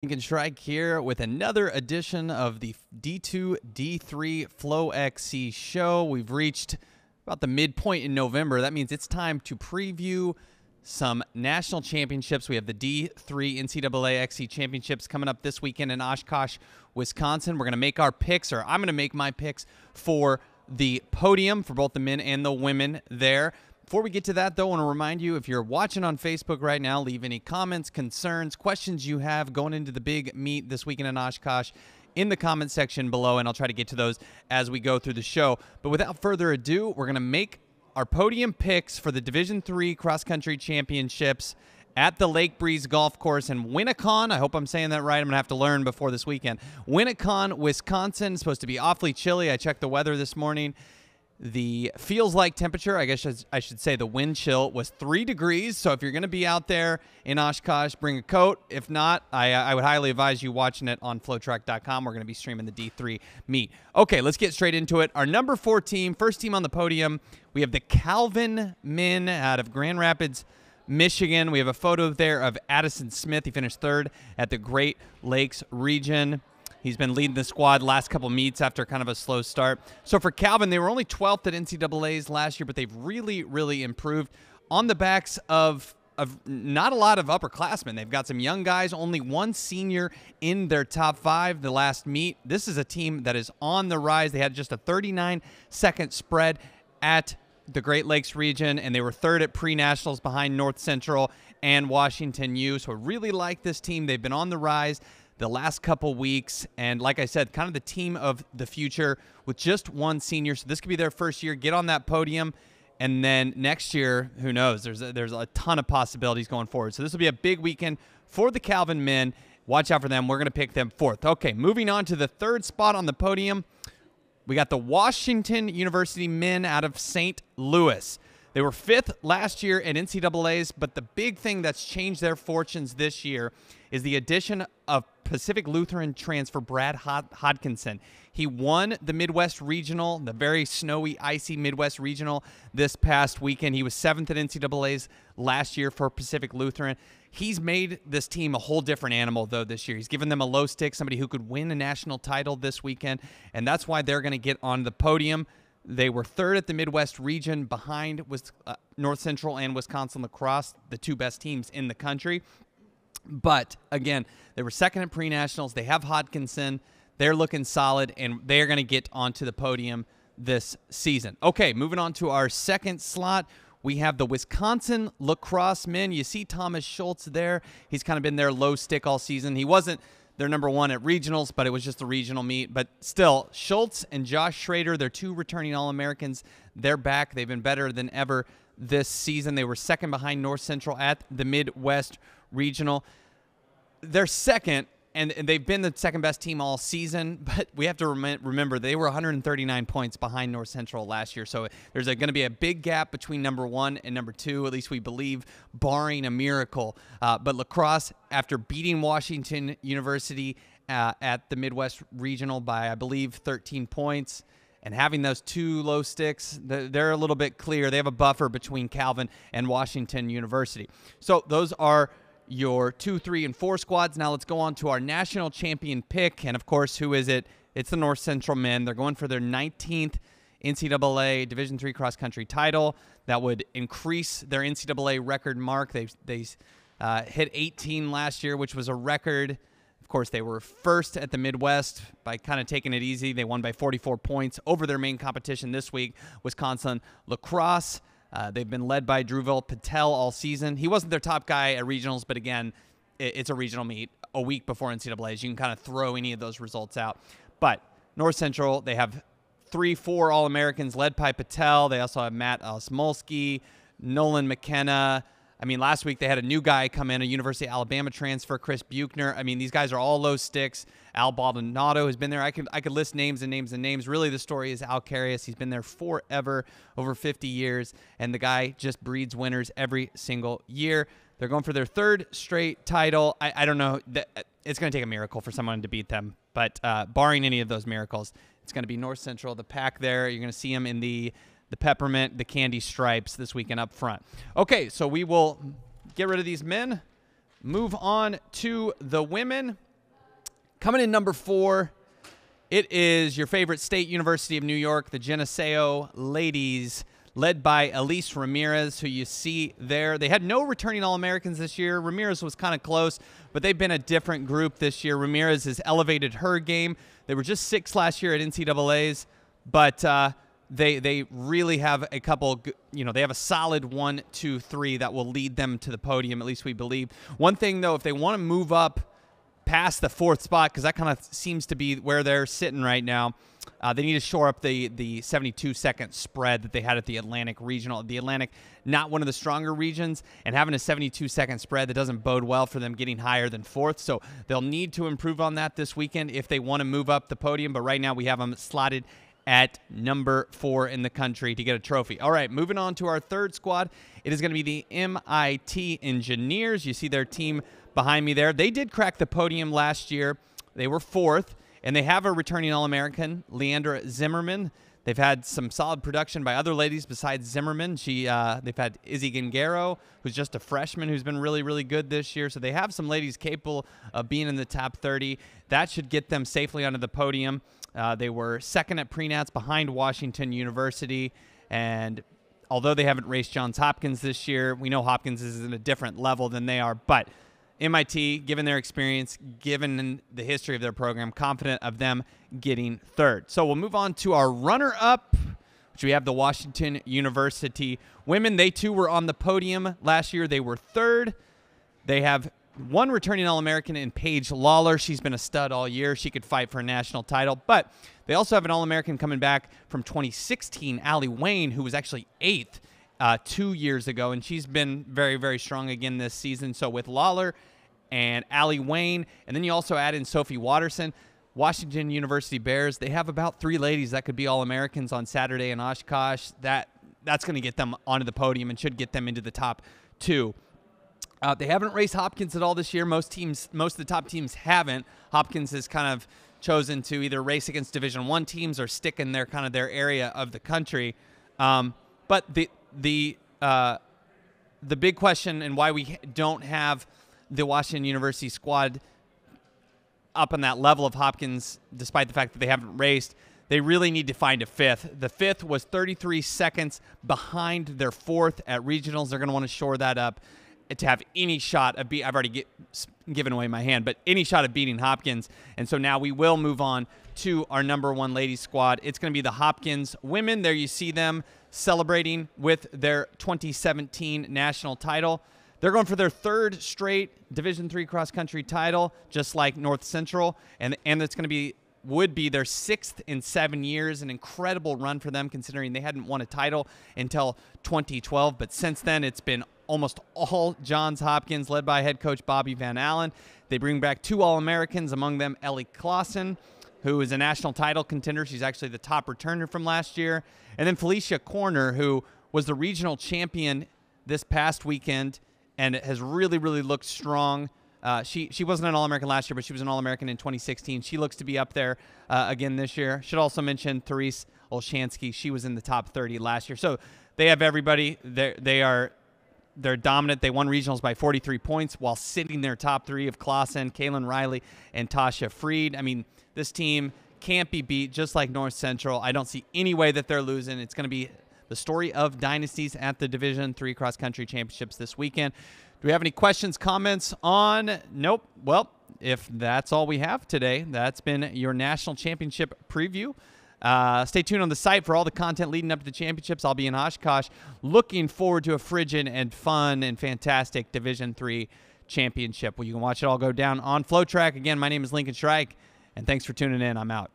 Lincoln Shrike here with another edition of the D2 D3 Flow XC show. We've reached about the midpoint in November. That means it's time to preview some national championships. We have the D3 NCAA XC Championships coming up this weekend in Oshkosh, Wisconsin. We're going to make our picks, or I'm going to make my picks for the podium for both the men and the women there. Before we get to that, though, I want to remind you, if you're watching on Facebook right now, leave any comments, concerns, questions you have going into the big meet this weekend in Oshkosh in the comment section below, and I'll try to get to those as we go through the show. But without further ado, we're going to make our podium picks for the Division III Cross Country Championships at the Lake Breeze Golf Course in Winnicott. I hope I'm saying that right. I'm going to have to learn before this weekend. Winnicott, Wisconsin. It's supposed to be awfully chilly. I checked the weather this morning. The feels like temperature, I guess I should say the wind chill, was 3 degrees. So if you're going to be out there in Oshkosh, bring a coat. If not, I would highly advise you watching it on FloTrack.com. We're going to be streaming the D3 meet. Okay, let's get straight into it. Our number 4 team, first team on the podium, we have the Calvin men out of Grand Rapids, Michigan. We have a photo there of Addison Smith. He finished 3rd at the Great Lakes region. He's been leading the squad last couple meets after kind of a slow start. So for Calvin, they were only 12th at NCAAs last year, but they've really, really improved on the backs of not a lot of upperclassmen. They've got some young guys, only 1 senior in their top 5 the last meet. This is a team that is on the rise. They had just a 39-second spread at the Great Lakes region, and they were 3rd at pre-nationals behind North Central and Washington U. So I really like this team. They've been on the rise the last couple weeks, and like I said, kind of the team of the future with just 1 senior. So this could be their first year, get on that podium, and then next year, who knows? There's a ton of possibilities going forward. So this will be a big weekend for the Calvin men. Watch out for them. We're going to pick them 4th. Okay, moving on to the 3rd spot on the podium, we got the Washington University men out of St. Louis. They were 5th last year at NCAAs, but the big thing that's changed their fortunes this year is the addition of Pacific Lutheran transfer Brad Hodkinson. He won the Midwest Regional, the very snowy, icy Midwest Regional this past weekend. He was 7th at NCAAs last year for Pacific Lutheran. He's made this team a whole different animal, though, this year. He's given them a low stick, somebody who could win a national title this weekend, and that's why they're going to get on the podium. They were 3rd at the Midwest region behind North Central and Wisconsin lacrosse, the 2 best teams in the country. But, again, they were 2nd at pre-nationals. They have Hodkinson. They're looking solid, and they're going to get onto the podium this season. Okay, moving on to our 2nd slot. We have the Wisconsin lacrosse men. You see Thomas Schultz there. He's kind of been their low stick all season. He wasn't their number 1 at regionals, but it was just a regional meet. But still, Schultz and Josh Schrader, they're 2 returning All-Americans. They're back. They've been better than ever this season. They were 2nd behind North Central at the Midwest Regional. They're 2nd, and they've been the 2nd best team all season, but we have to remember they were 139 points behind North Central last year. So there's going to be a big gap between number 1 and number 2, at least we believe, barring a miracle. But lacrosse, after beating Washington University at the Midwest Regional by, I believe, 13 points, and having those 2 low sticks, they're a little bit clear. They have a buffer between Calvin and Washington University. So those are your 2, 3, and 4 squads. Now let's go on to our national champion pick. And, of course, who is it? It's the North Central men. They're going for their 19th NCAA Division III cross-country title. That would increase their NCAA record mark. They hit 18 last year, which was a record. Of course, they were 1st at the Midwest by kind of taking it easy. They won by 44 points over their main competition this week, Wisconsin lacrosse. They've been led by Druvil Patel all season. He wasn't their top guy at regionals, but again, it's a regional meet a week before NCAAs. You can kind of throw any of those results out. But North Central, they have 3, 4 All-Americans led by Patel. They also have Matt Smolsky, Nolan McKenna. I mean, last week they had a new guy come in, a University of Alabama transfer, Chris Buchner. I mean, these guys are all low sticks. Al Baldonado has been there. I could list names and names and names. Really, the story is Al Carius. He's been there forever, over 50 years, and the guy just breeds winners every single year. They're going for their 3rd straight title. I don't know. It's going to take a miracle for someone to beat them, but barring any of those miracles, it's going to be North Central, the pack there. You're going to see them in the peppermint, the candy stripes this weekend up front. Okay, so we will get rid of these men, move on to the women. Coming in number 4, it is your favorite state University of New York, the Geneseo ladies, led by Elise Ramirez, who you see there. They had no returning All-Americans this year. Ramirez was kind of close, but they've been a different group this year. Ramirez has elevated her game. They were just 6th last year at NCAAs, but they really have a couple, they have a solid 1, 2, 3 that will lead them to the podium, at least we believe. One thing, though, if they want to move up past the 4th spot, because that kind of seems to be where they're sitting right now, they need to shore up the 72-second spread that they had at the Atlantic Regional. The Atlantic, not one of the stronger regions, and having a 72-second spread, that doesn't bode well for them getting higher than 4th. So they'll need to improve on that this weekend if they want to move up the podium. But right now we have them slotted at number 4 in the country to get a trophy. All right, moving on to our 3rd squad. It is going to be the MIT Engineers. You see their team behind me there. They did crack the podium last year. They were 4th, and they have a returning All-American, Leandra Zimmerman. They've had some solid production by other ladies besides Zimmerman. They've had Izzy Gingaro, who's just a freshman, who's been really, really good this year. So they have some ladies capable of being in the top 30. That should get them safely onto the podium. They were 2nd at pre-nats behind Washington University, and although they haven't raced Johns Hopkins this year, we know Hopkins is at a different level than they are, but MIT, given their experience, given the history of their program, confident of them getting 3rd. So we'll move on to our runner-up, which we have the Washington University women. They, too, were on the podium last year. They were 3rd. They have one returning All-American in Paige Lawler. She's been a stud all year. She could fight for a national title. But they also have an All-American coming back from 2016, Allie Wayne, who was actually 8th 2 years ago, and she's been very, very strong again this season. So with Lawler and Allie Wayne, and then you also add in Sophie Watterson, Washington University Bears, they have about 3 ladies that could be All-Americans on Saturday in Oshkosh. That's going to get them onto the podium and should get them into the top 2. They haven't raced Hopkins at all this year. Most of the top teams haven't. Hopkins has kind of chosen to either race against Division I teams or stick in their area of the country. But the big question and why we don't have the Washington University squad up on that level of Hopkins, despite the fact that they haven't raced, they really need to find a 5th. The 5th was 33 seconds behind their 4th at regionals. They're going to want to shore that up to have any shot of I've already given away my hand, but any shot of beating Hopkins. And so now we will move on to our number 1 ladies squad. It's going to be the Hopkins women. There you see them celebrating with their 2017 national title. They're going for their 3rd straight Division III cross-country title, just like North Central, and it's going to would be their 6th in 7 years, an incredible run for them considering they hadn't won a title until 2012. But since then, it's been almost all Johns Hopkins, led by head coach Bobby Van Allen. They bring back 2 All-Americans, among them Ellie Clausen, who is a national title contender. She's actually the top returner from last year. And then Felicia Corner, who was the regional champion this past weekend and has really, really looked strong. She wasn't an All-American last year, but she was an All-American in 2016. She looks to be up there again this year. Should also mention Therese Olshansky. She was in the top 30 last year. So they have everybody. They're dominant. They won regionals by 43 points while sitting their top 3 of Clausen, Kaylin Riley, and Tasha Freed. I mean, this team can't be beat, just like North Central. I don't see any way that they're losing. It's going to be the story of dynasties at the Division III cross-country championships this weekend. Do we have any questions, comments on? Nope. Well, if that's all we have today, that's been your national championship preview. Stay tuned on the site for all the content leading up to the championships. I'll be in Oshkosh. Looking forward to a frigid and fun and fantastic Division III championship. Well, you can watch it all go down on FloTrack. Again, my name is Lincoln Shrike, and thanks for tuning in. I'm out.